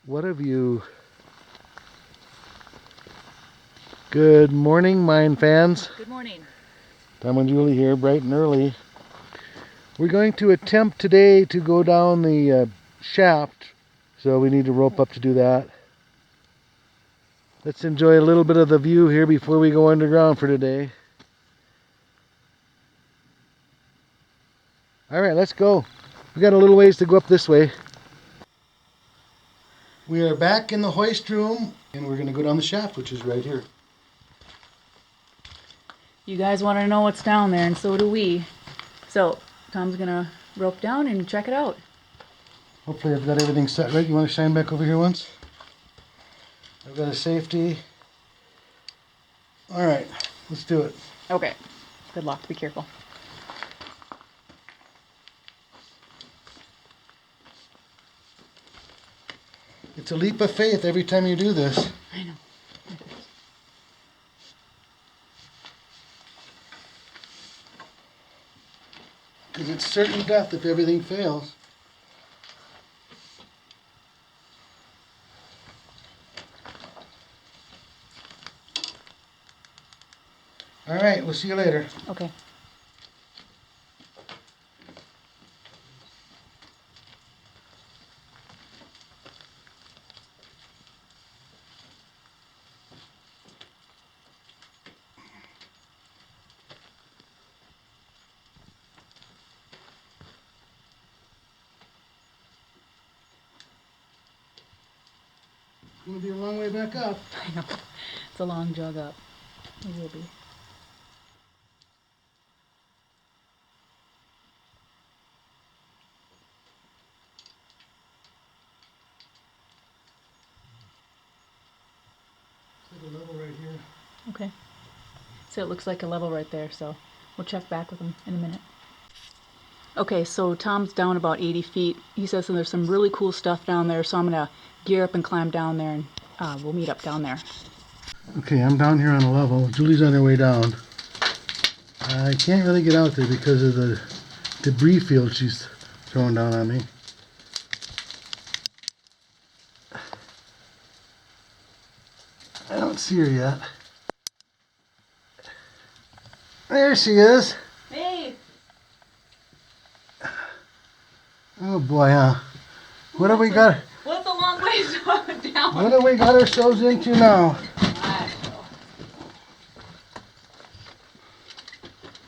What a view. Good morning, mine fans. Good morning. Tom and Julie here, bright and early. We're going to attempt today to go down the shaft, so we need to rope up to do that. Let's enjoy a little bit of the view here before we go underground for today. Alright, let's go. We got a little ways to go up this way. We are back in the hoist room, and we're going to go down the shaft, which is right here. You guys want to know what's down there, and so do we. So, Tom's going to rope down and check it out. Hopefully I've got everything set right. You want to shine back over here once? I've got a safety. Alright, let's do it. Okay. Good luck. Be careful. It's a leap of faith every time you do this. I know. Because it's certain death if everything fails. Alright, we'll see you later. Okay. It's going to be a long way back up. I know. It's a long jog up. It will be. It's like a level right here. Okay. So it looks like a level right there, so we'll check back with him in a minute. Okay, so Tom's down about 80 feet. He says there's some really cool stuff down there, so I'm going to gear up and climb down there, and we'll meet up down there. Okay, I'm down here on a level. Julie's on her way down. I can't really get out there because of the debris field she's throwing down on me. I don't see her yet. There she is. Hey! Oh boy, huh? What have we got? What's a long ways down? What have we got ourselves into now?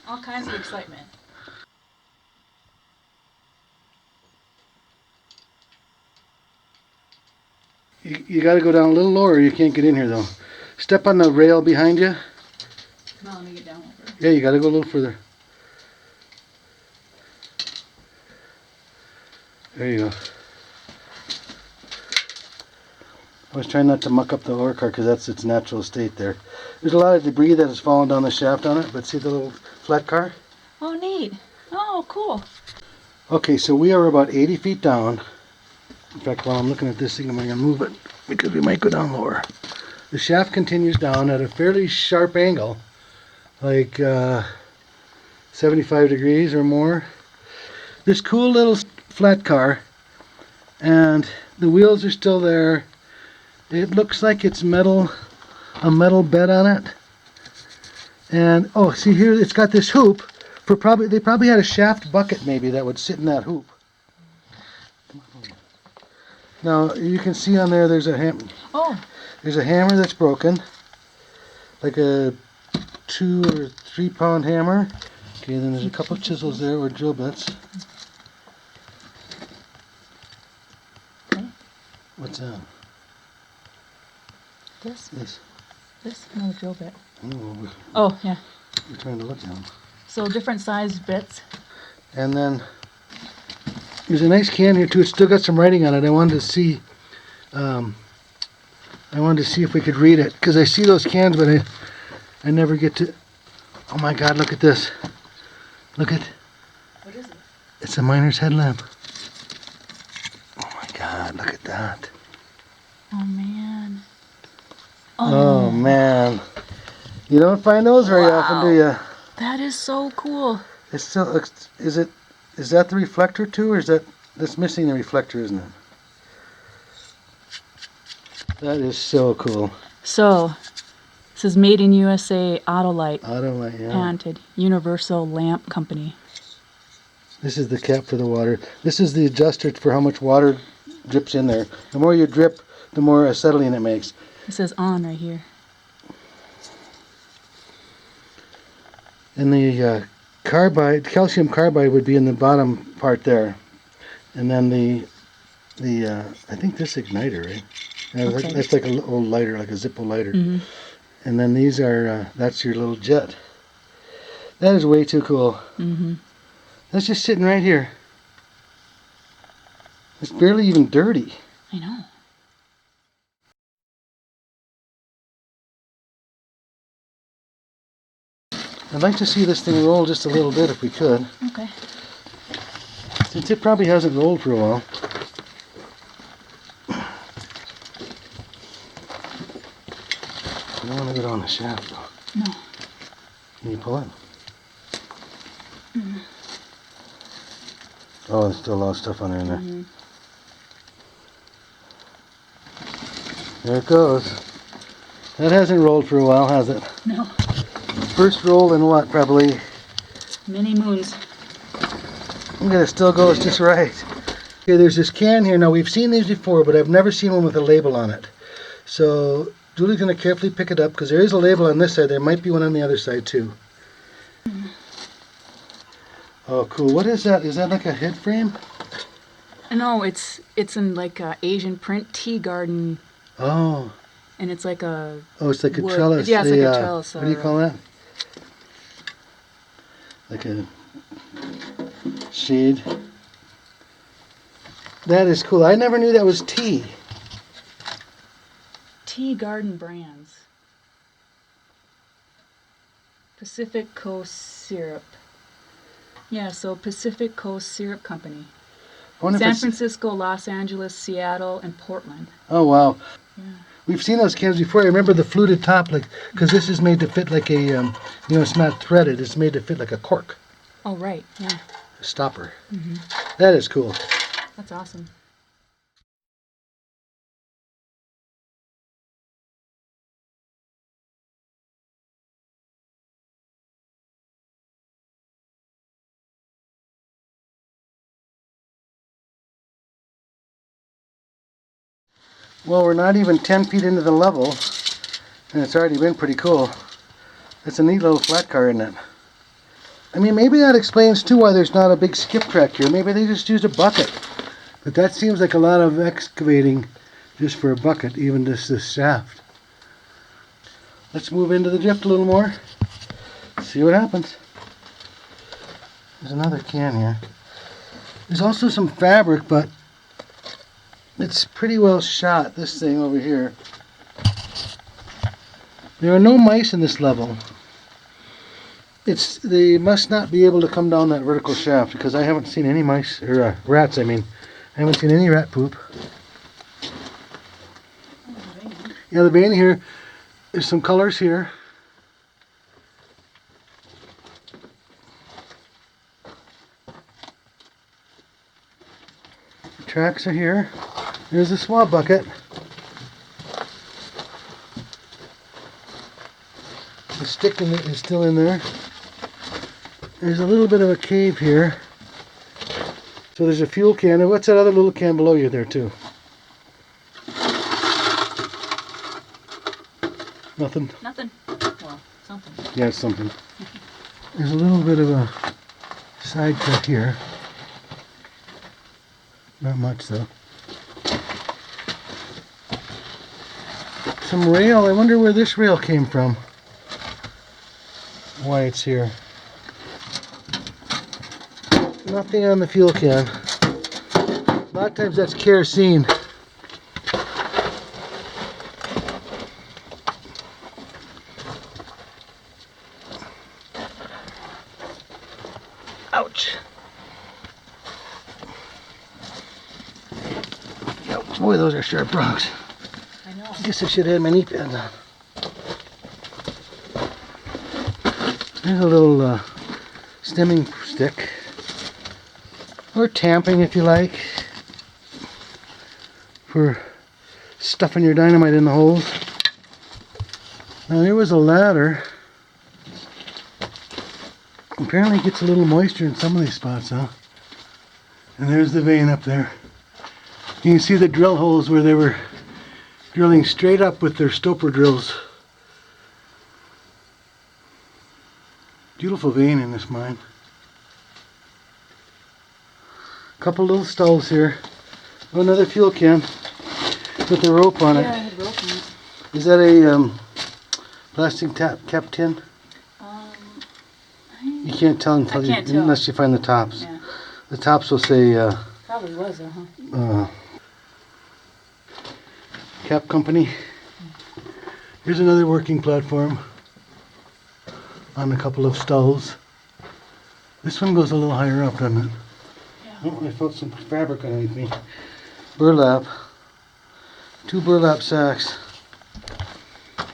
All kinds of excitement. You got to go down a little lower. You can't get in here though. Step on the rail behind you. No, let me get down over. Yeah, you got to go a little further. There you go. I was trying not to muck up the ore cart because that's its natural state there. There's a lot of debris that has fallen down the shaft on it, but see the little flat car? Oh, neat. Oh, cool. Okay, so we are about 80 feet down. In fact, while I'm looking at this thing, I'm going to move it because we might go down lower. The shaft continues down at a fairly sharp angle, like 75 degrees or more. This cool little flat car, and the wheels are still there. It looks like it's metal, a metal bed on it. And oh, see here, it's got this hoop for they probably had a shaft bucket maybe that would sit in that hoop. Now you can see on there there's a there's a hammer that's broken, like a 2 or 3 pound hammer. Okay, then there's a couple of chisels there or drill bits. Okay. What's that? This? This? No, drill bit. Oh, Oh, yeah. we're trying to look at them. So different sized bits. And then there's a nice can here too. It's still got some writing on it. I wanted to see if we could read it because I see those cans, but I never get to. Oh my God! Look at this. Look at. What is it? It's a miner's headlamp. Oh my God! Look at that. Oh man. Oh man. You don't find those very often, do you? That is so cool. It's still. Is that the reflector too, or is that's missing the reflector, isn't it? That is so cool. So, this is Made in USA Autolite, Autolite, yeah. patented, Universal Lamp Company. This is the cap for the water. This is the adjuster for how much water drips in there. The more you drip, the more acetylene it makes. It says on right here. And the carbide, calcium carbide would be in the bottom part there. And then I think this igniter, right? Okay. That's like a little lighter, like a Zippo lighter. Mm-hmm. And then these are, that's your little jet. That is way too cool. Mm-hmm. That's just sitting right here. It's barely even dirty. I know. I'd like to see this thing roll just a little bit if we could. Okay. Since it probably hasn't rolled for a while. I don't want to go down the shaft though. No. Can you pull it? Oh, there's still a lot of stuff on there in there. Mm-hmm. There it goes. That hasn't rolled for a while, has it? No. First roll in what, probably? Many moons. Okay, it still goes just right. Okay, there's this can here. Now, we've seen these before, but I've never seen one with a label on it. So, Julie's going to carefully pick it up, because there is a label on this side. There might be one on the other side, too. Oh, cool. What is that? Is that like a head frame? No, it's in like a Asian print tea garden, Oh. and it's like a Oh, it's like a wood. trellis. Yeah, it's like a trellis. What do you call that? Like a shade. That is cool. I never knew that was tea. Tea garden brands. Pacific Coast Syrup. Yeah, so Pacific Coast Syrup Company. I wonder if San it's- Francisco, Los Angeles, Seattle, and Portland. Oh, wow. Yeah. We've seen those cans before. I remember the fluted top, like, because this is made to fit like a, it's not threaded. It's made to fit like a cork, Oh, right. Yeah. a stopper. That is cool. That's awesome. Well, we're not even 10 feet into the level, and it's already been pretty cool. It's a neat little flat car, isn't it? I mean, maybe that explains, too, why there's not a big skip track here. Maybe they just used a bucket. But that seems like a lot of excavating just for a bucket, even just this shaft. Let's move into the drift a little more. See what happens. There's another can here. There's also some fabric, but it's pretty well shot, this thing over here. There are no mice in this level. They must not be able to come down that vertical shaft, because I haven't seen any mice, or rats, I mean. I haven't seen any rat poop. Yeah, the vein here, there's some colors here. The tracks are here. There's the swab bucket. The stick is still in there. There's a little bit of a cave here. So there's a fuel can. And what's that other little can below you there too? Nothing? Nothing. Well, something. Yeah, it's something. There's a little bit of a side cut here. Not much though. Some rail. I wonder where this rail came from. Why it's here. Nothing on the fuel can. A lot of times that's kerosene. Ouch. Ouch. Boy, those are sharp rocks. I know. I guess I should have had my knee pads on. There's a little stemming stick. Or tamping if you like. For stuffing your dynamite in the holes. Now there was a ladder. Apparently it gets a little moisture in some of these spots, huh? And there's the vein up there. You can see the drill holes where they were drilling straight up with their stopper drills. Beautiful vein in this mine. Couple little stalls here. Oh, another fuel can with a rope on it. Yeah, I had rope on it. Is that a plastic cap tin? You can't tell until unless you find the tops. Yeah. The tops will say Probably was, huh? Cap Company. Here's another working platform on a couple of stalls. This one goes a little higher up, doesn't it? Yeah. Oh, I felt some fabric underneath me. Burlap. 2 burlap sacks.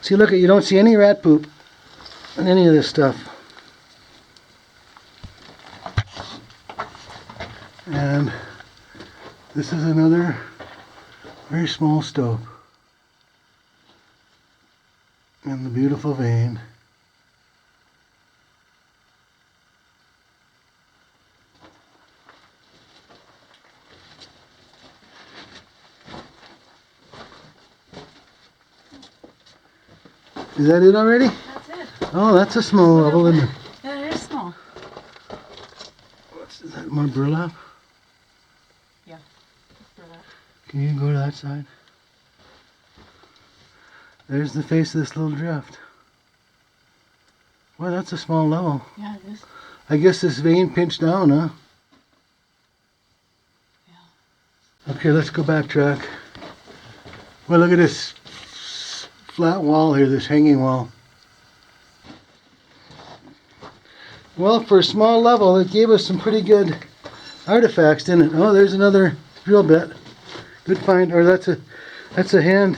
See, look, you don't see any rat poop in any of this stuff. And this is another very small stove. And the beautiful vein. Is that it already? That's it. Oh, that's a small level, isn't it? Yeah, it is small. Is that more burlap? Yeah. Burlap. Can you go to that side? There's the face of this little drift. Well, that's a small level. Yeah, it is. I guess this vein pinched down, huh? Yeah. Okay, let's go backtrack. Well, look at this flat wall here, this hanging wall. Well, for a small level, it gave us some pretty good artifacts, didn't it? Oh, there's another drill bit. Good find. Or that's a hand.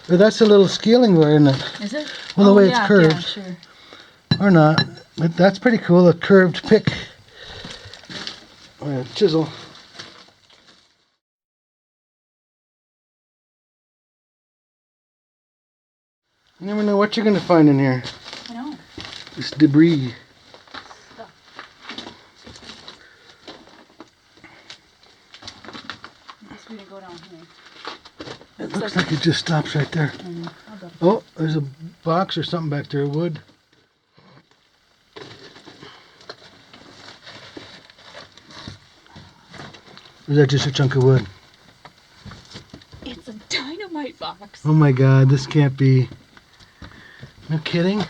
Or that's a little scaling wire, isn't it? Is it? Well, the way yeah, it's curved. Yeah, sure. Or not. But that's pretty cool, a curved pick. Or a chisel. You never know what you're going to find in here. I know. This debris. Stuff. I guess we didn't go down here. It looks like it just stops right there. I'll go. Oh, there's a box or something back there, wood. Or is that just a chunk of wood? It's a dynamite box. Oh my god, this can't be. No kidding?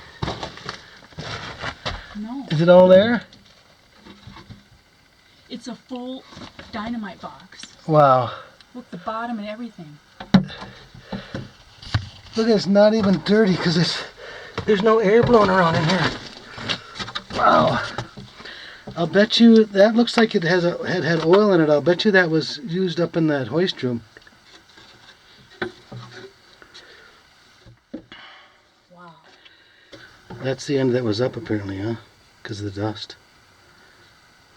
No. Is it all there? It's a full dynamite box. Wow. Look, the bottom and everything. Look, it's not even dirty because there's no air blowing around in here. Wow. I'll bet you that looks like it had oil in it. I'll bet you that was used up in that hoist room. Wow. That's the end that was up apparently, huh? Because of the dust.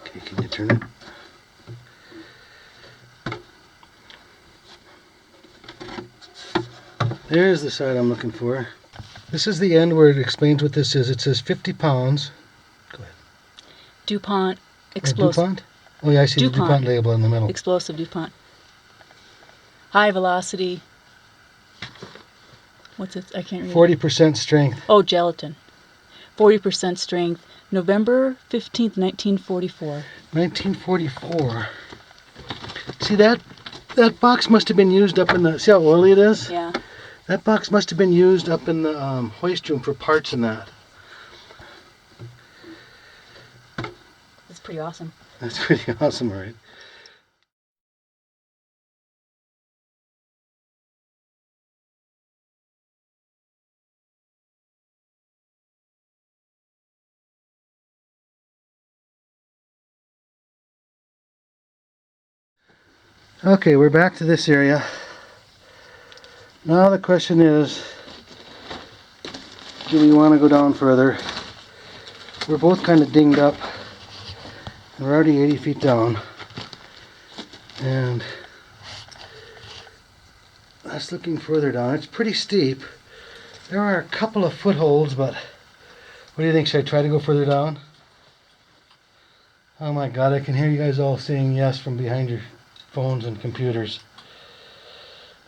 Okay, can you turn it? There's the side I'm looking for. This is the end where it explains what this is. It says 50 pounds. Go ahead. DuPont explosive. DuPont? Oh yeah, I see the DuPont label in the middle. Explosive DuPont. High velocity. What's it? I can't read. 40% strength. Oh, gelatin. 40% strength. November 15th, 1944. 1944. See that box must have been used up in the. See how oily it is? Yeah. That box must have been used up in the hoist room for parts and that. That's pretty awesome. That's pretty awesome, right? Okay, we're back to this area. Now the question is, do we want to go down further? We're both kind of dinged up. We're already 80 feet down. And That's looking further down. It's pretty steep. There are a couple of footholds, but what do you think? Should I try to go further down? Oh my god, I can hear you guys all saying yes from behind your phones and computers.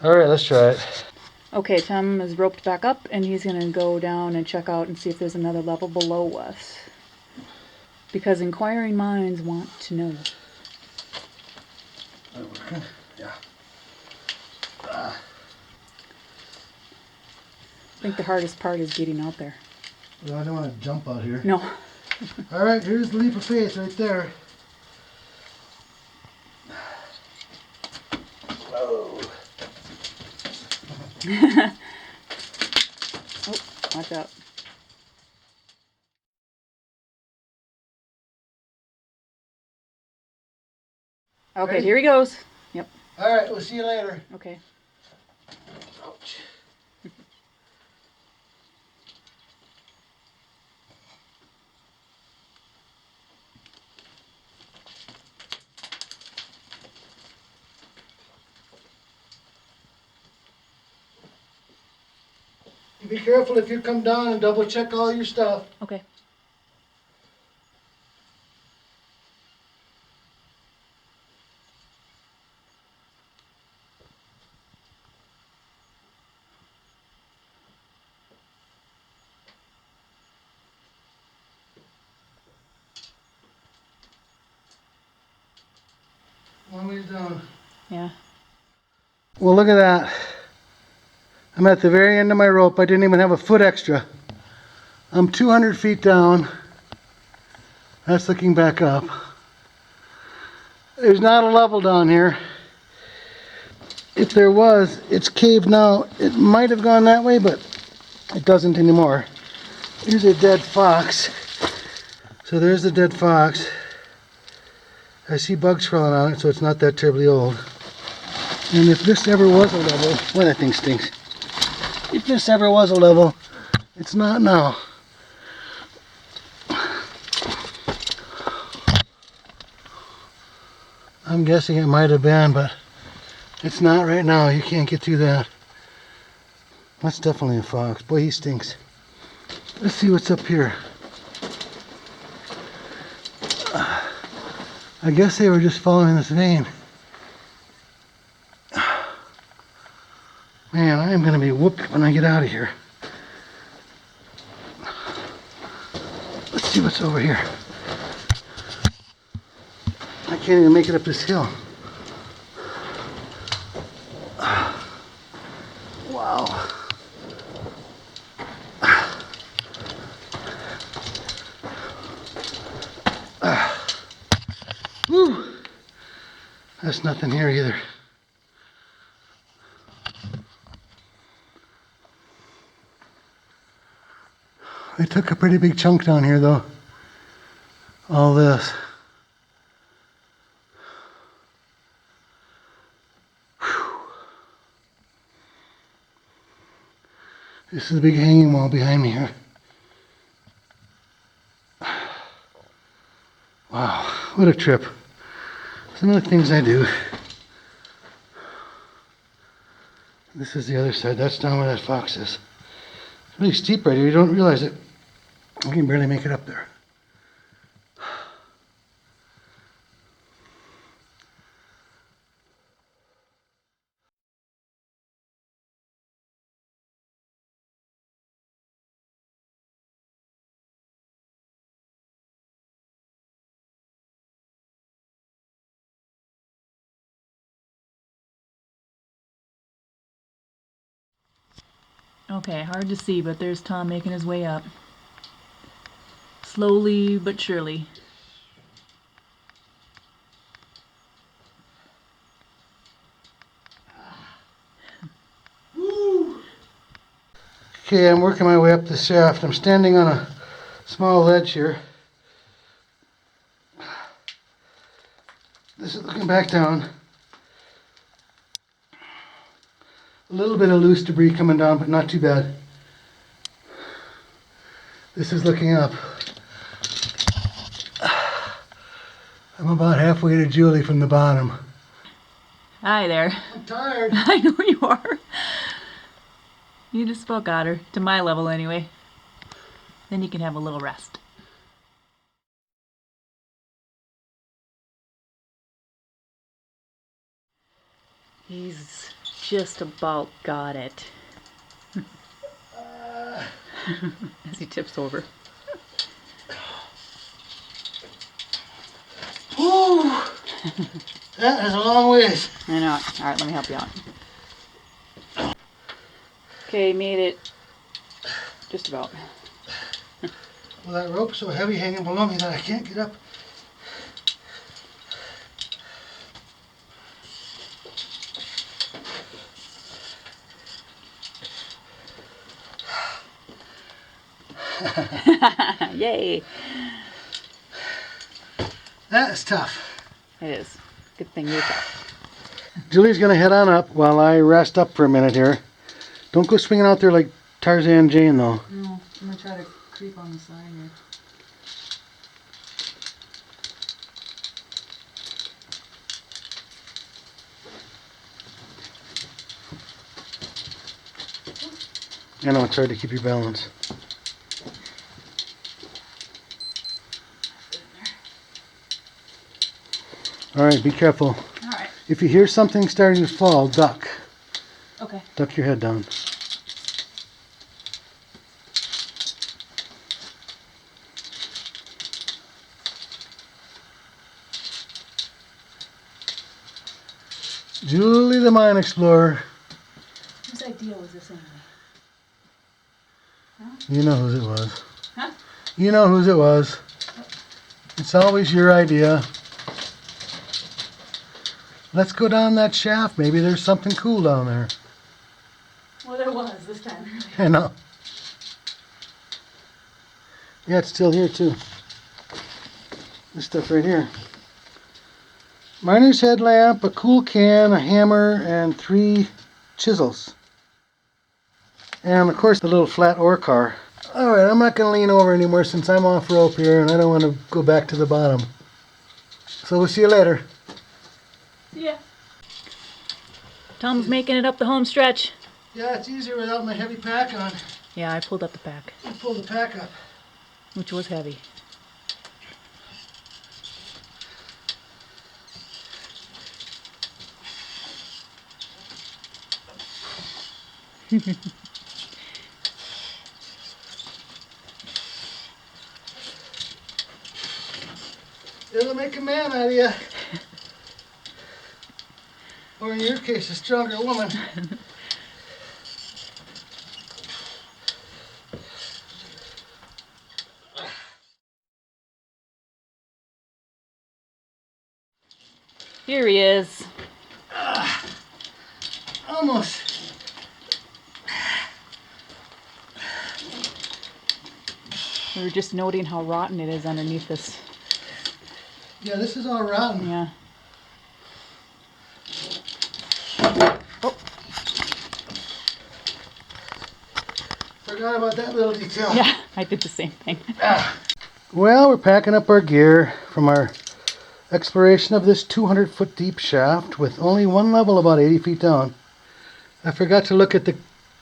Alright, let's try it. Okay, Tom is roped back up, and he's going to go down and check out and see if there's another level below us. Because inquiring minds want to know. Yeah. I think the hardest part is getting out there. Well, I don't want to jump out here. No. Alright, here's the leap of faith right there. Whoa. Oh, watch out. Okay, Ready? here he goes. Yep. Alright, we'll see you later. Okay. Ouch. Be careful if you come down and double check all your stuff. Okay. One way down. Yeah. Well, look at that. I'm at the very end of my rope. I didn't even have a foot extra. I'm 200 feet down. That's looking back up. There's not a level down here. If there was, it's caved now. It might have gone that way, but it doesn't anymore. Here's a dead fox. So there's the dead fox. I see bugs crawling on it, so it's not that terribly old. And if this ever was a level, well, that thing stinks. If this ever was a level, it's not now. I'm guessing it might have been, but it's not right now. You can't get through that. That's definitely a fox. Boy, he stinks. Let's see what's up here. I guess they were just following this vein. Man, I am going to be whooped when I get out of here. Let's see what's over here. I can't even make it up this hill. Wow. Whew. That's nothing here either. I took a pretty big chunk down here though. All this. Whew. This is a big hanging wall behind me here. Wow, what a trip. Some of the things I do. This is the other side. That's down where that fox is. It's really steep right here. You don't realize it. I can barely make it up there. Okay, hard to see, but there's Tom making his way up. Slowly but surely. Okay, I'm working my way up the shaft. I'm standing on a small ledge here. This is looking back down. A little bit of loose debris coming down, but not too bad. This is looking up. I'm about halfway to Julie from the bottom. Hi there. I'm tired. I know you are. You just about got her. To my level, anyway. Then you can have a little rest. He's just about got it. As he tips over. Whew. That is a long ways. I know. Alright, let me help you out. Okay, made it. Just about. Well, that rope's so heavy hanging below me that I can't get up. Yay! That is tough. It is. Good thing you're tough. Julie's gonna head on up while I rest up for a minute here. Don't go swinging out there like Tarzan Jane, though. No, I'm gonna try to creep on the side here. I know it's hard to keep your balance. Alright, be careful. Alright. If you hear something starting to fall, duck. Okay. Duck your head down. Julie the Mine Explorer. Whose idea was this anyway? You know whose it was. Huh? You know whose it was. It's always your idea. Let's go down that shaft. Maybe there's something cool down there. Well, there was this time. I know. Yeah, it's still here too. This stuff right here. Miner's headlamp, a cool can, a hammer, and 3 chisels. And of course the little flat ore car. Alright, I'm not going to lean over anymore since I'm off rope here and I don't want to go back to the bottom. So we'll see you later. See ya. Tom's making it up the home stretch. Yeah, it's easier without my heavy pack on. Yeah, I pulled up the pack, I pull the pack up. which was heavy. It'll make a man out of you. Or in your case, a stronger woman. Here he is. Almost. We were just noting how rotten it is underneath this. Yeah, this is all rotten. Yeah. Oh, Forgot about that little detail. yeah, I did the same thing. Well, we're packing up our gear from our exploration of this 200-foot deep shaft with only one level about 80 feet down. I forgot to look at the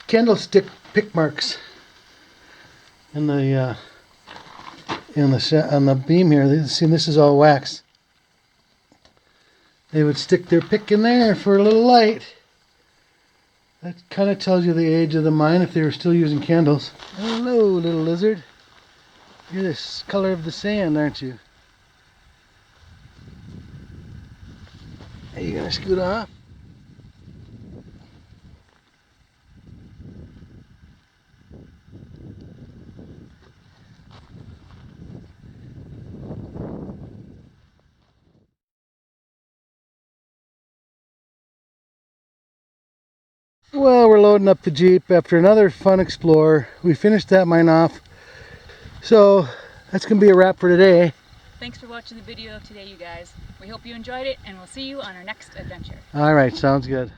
candlestick pick marks in the on the beam here. See, this is all wax. They would stick their pick in there for a little light. That kind of tells you the age of the mine if they were still using candles. Hello, little lizard. You're the color of the sand, aren't you? Are you gonna scoot off? Well, we're loading up the Jeep after another fun explore. We finished that mine off. So that's gonna be a wrap for today. Thanks for watching the video today, you guys. We hope you enjoyed it, and we'll see you on our next adventure. All right, sounds good.